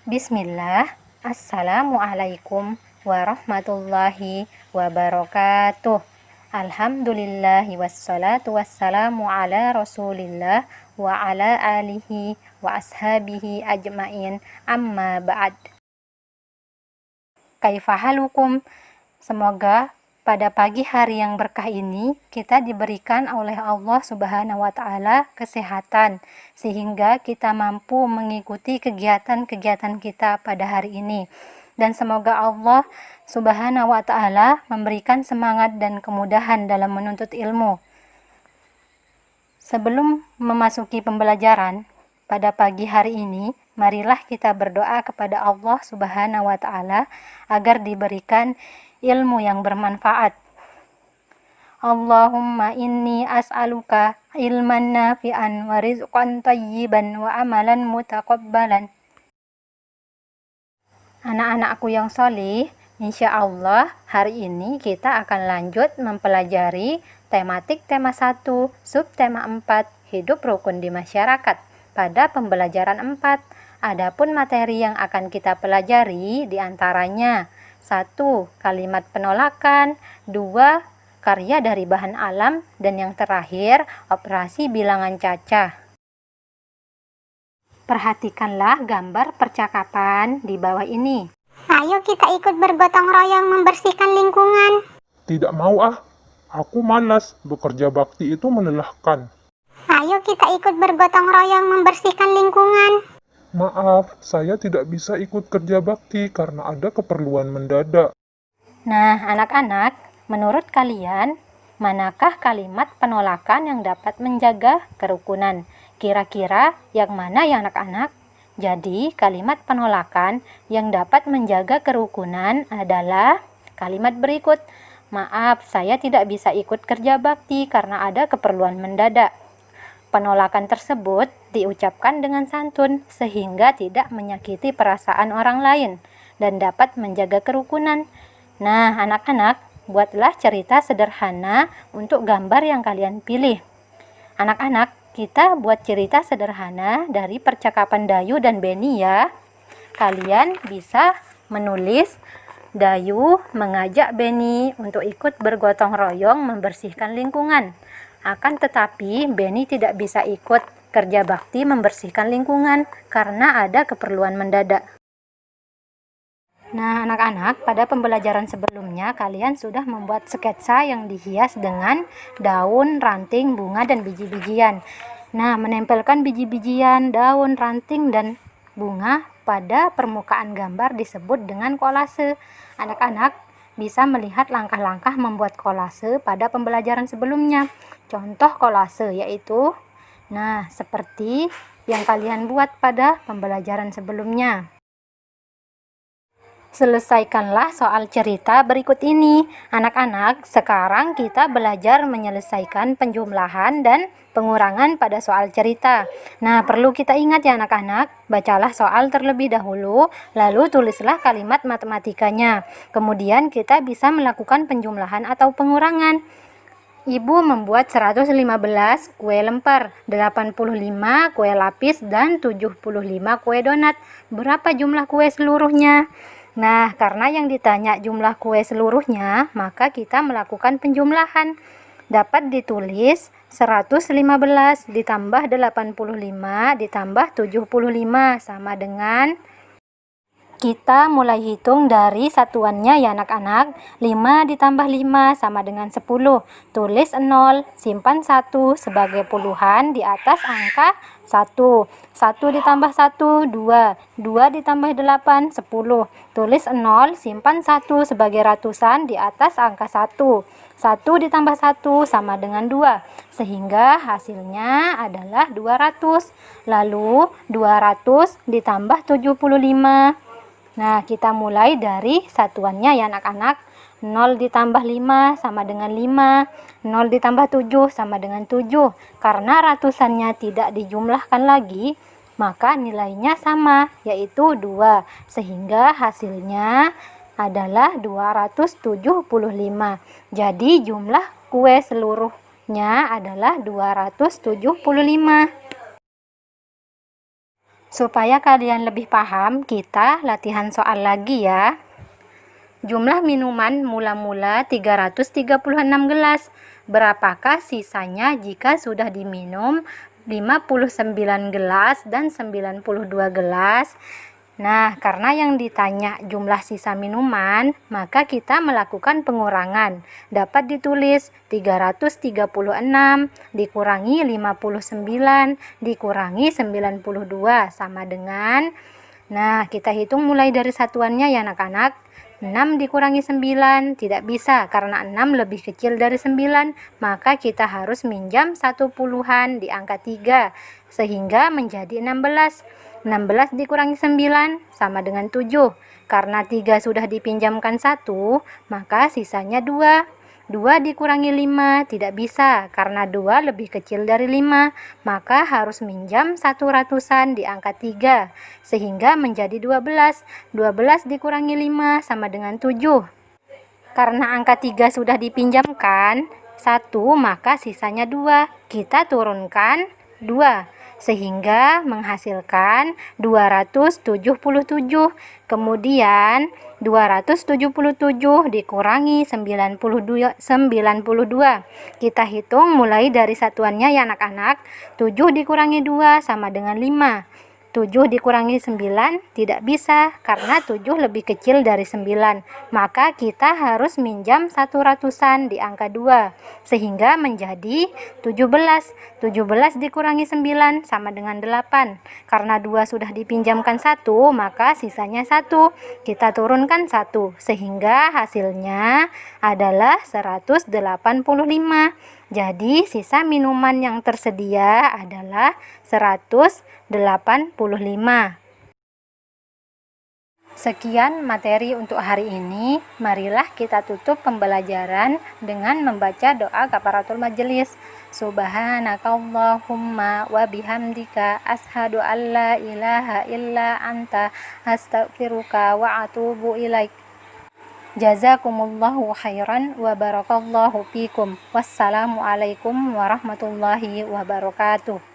Bismillah, Assalamualaikum warahmatullahi wabarakatuh. Alhamdulillahi wassalatu wassalamu ala rasulillah wa ala alihi wa ashabihi ajmain, amma ba'd. Kaifahalukum? Semoga pada pagi hari yang berkah ini kita diberikan oleh Allah Subhanahu wa Ta'ala kesehatan sehingga kita mampu mengikuti kegiatan-kegiatan kita pada hari ini, dan semoga Allah Subhanahu wa Ta'ala memberikan semangat dan kemudahan dalam menuntut ilmu. Sebelum memasuki pembelajaran pada pagi hari ini, marilah kita berdoa kepada Allah Subhanahu wa Ta'ala agar diberikan ilmu yang bermanfaat. Allahumma inni as'aluka ilman nafi'an wa rizqan tayyiban wa amalan mutaqabbalan. Anak-anakku yang solih, insya Allah hari ini kita akan lanjut mempelajari tematik tema 1, subtema 4, hidup rukun di masyarakat pada pembelajaran 4. Adapun materi yang akan kita pelajari diantaranya 1. Kalimat penolakan, 2. Karya dari bahan alam, dan yang terakhir operasi bilangan cacah. Perhatikanlah gambar percakapan di bawah ini. Ayo kita ikut bergotong royong membersihkan lingkungan. Tidak mau ah, aku malas, bekerja bakti itu melelahkan. Ayo kita ikut bergotong royong membersihkan lingkungan. Maaf, saya tidak bisa ikut kerja bakti karena ada keperluan mendadak. Nah, anak-anak, menurut kalian, manakah kalimat penolakan yang dapat menjaga kerukunan? Kira-kira yang mana ya anak-anak? Jadi, kalimat penolakan yang dapat menjaga kerukunan adalah kalimat berikut. Maaf, saya tidak bisa ikut kerja bakti karena ada keperluan mendadak. Penolakan tersebut diucapkan dengan santun sehingga tidak menyakiti perasaan orang lain dan dapat menjaga kerukunan. Nah, anak-anak, buatlah cerita sederhana untuk gambar yang kalian pilih. Anak-anak, kita buat cerita sederhana dari percakapan Dayu dan Beni ya. Kalian bisa menulis, Dayu mengajak Beni untuk ikut bergotong royong membersihkan lingkungan. Akan tetapi Beni tidak bisa ikut kerja bakti membersihkan lingkungan karena ada keperluan mendadak. Nah, anak-anak, pada pembelajaran sebelumnya kalian sudah membuat sketsa yang dihias dengan daun, ranting, bunga, dan biji-bijian. Nah, menempelkan biji-bijian, daun, ranting, dan bunga pada permukaan gambar disebut dengan kolase. Anak-anak bisa melihat langkah-langkah membuat kolase pada pembelajaran sebelumnya. Contoh kolase yaitu, nah, seperti yang kalian buat pada pembelajaran sebelumnya. Selesaikanlah soal cerita berikut ini. Anak-anak, sekarang kita belajar menyelesaikan penjumlahan dan pengurangan pada soal cerita. Nah, perlu kita ingat ya anak-anak, bacalah soal terlebih dahulu, lalu tulislah kalimat matematikanya. Kemudian kita bisa melakukan penjumlahan atau pengurangan. Ibu membuat 115 kue lemper, 85 kue lapis, dan 75 kue donat. Berapa jumlah kue seluruhnya? Nah, karena yang ditanya jumlah kue seluruhnya, maka kita melakukan penjumlahan. Dapat ditulis 115 ditambah 85 ditambah 75 sama dengan, kita mulai hitung dari satuannya ya anak-anak. 5 ditambah 5 sama dengan 10. Tulis 0, simpan 1 sebagai puluhan di atas angka 1. 1 ditambah 1, 2. 2 ditambah 8, 10. Tulis 0, simpan 1 sebagai ratusan di atas angka 1. 1 ditambah 1 sama dengan 2. Sehingga hasilnya adalah 200. Lalu 200 ditambah 75. Nah, kita mulai dari satuannya ya anak-anak. 0 ditambah 5 sama dengan 5. 0 ditambah 7 sama dengan 7. Karena ratusannya tidak dijumlahkan lagi, maka nilainya sama, yaitu 2. Sehingga hasilnya adalah 275. Jadi jumlah kue seluruhnya adalah 275. Supaya kalian lebih paham, kita latihan soal lagi ya. Jumlah minuman mula-mula 336 gelas. Berapakah sisanya jika sudah diminum 59 gelas dan 92 gelas? Nah, karena yang ditanya jumlah sisa minuman, maka kita melakukan pengurangan. Dapat ditulis 336 dikurangi 59 dikurangi 92 sama dengan, nah kita hitung mulai dari satuannya ya anak-anak. 6 dikurangi 9 tidak bisa karena 6 lebih kecil dari 9, maka kita harus minjam 1 puluhan di angka 3 sehingga menjadi 16. 16 dikurangi 9 sama dengan 7. Karena 3 sudah dipinjamkan 1, maka sisanya 2. 2 dikurangi 5 tidak bisa karena 2 lebih kecil dari 5, maka harus minjam 1 ratusan di angka 3 sehingga menjadi 12. 12 dikurangi 5 sama dengan 7. Karena angka 3 sudah dipinjamkan 1, maka sisanya 2. Kita turunkan 2 sehingga menghasilkan 277. Kemudian 277 dikurangi 92. Kita hitung mulai dari satuannya ya anak-anak. 7 dikurangi 2 sama dengan 5. 7 dikurangi 9 tidak bisa karena 7 lebih kecil dari 9, maka kita harus minjam 1 ratusan di angka 2 sehingga menjadi 17. 17 dikurangi 9 sama dengan 8. Karena 2 sudah dipinjamkan 1, maka sisanya 1. Kita turunkan 1 sehingga hasilnya adalah 185. Jadi sisa minuman yang tersedia adalah 185. Sekian materi untuk hari ini. Marilah kita tutup pembelajaran dengan membaca doa kafaratul majelis. Subhanakallahumma wa bihamdika ashhadu an la ilaha illa anta astaghfiruka wa atubu ilaik. Jazakumullahu khairan wa barakallahu fikum. Wassalamualaikum warahmatullahi wabarakatuh.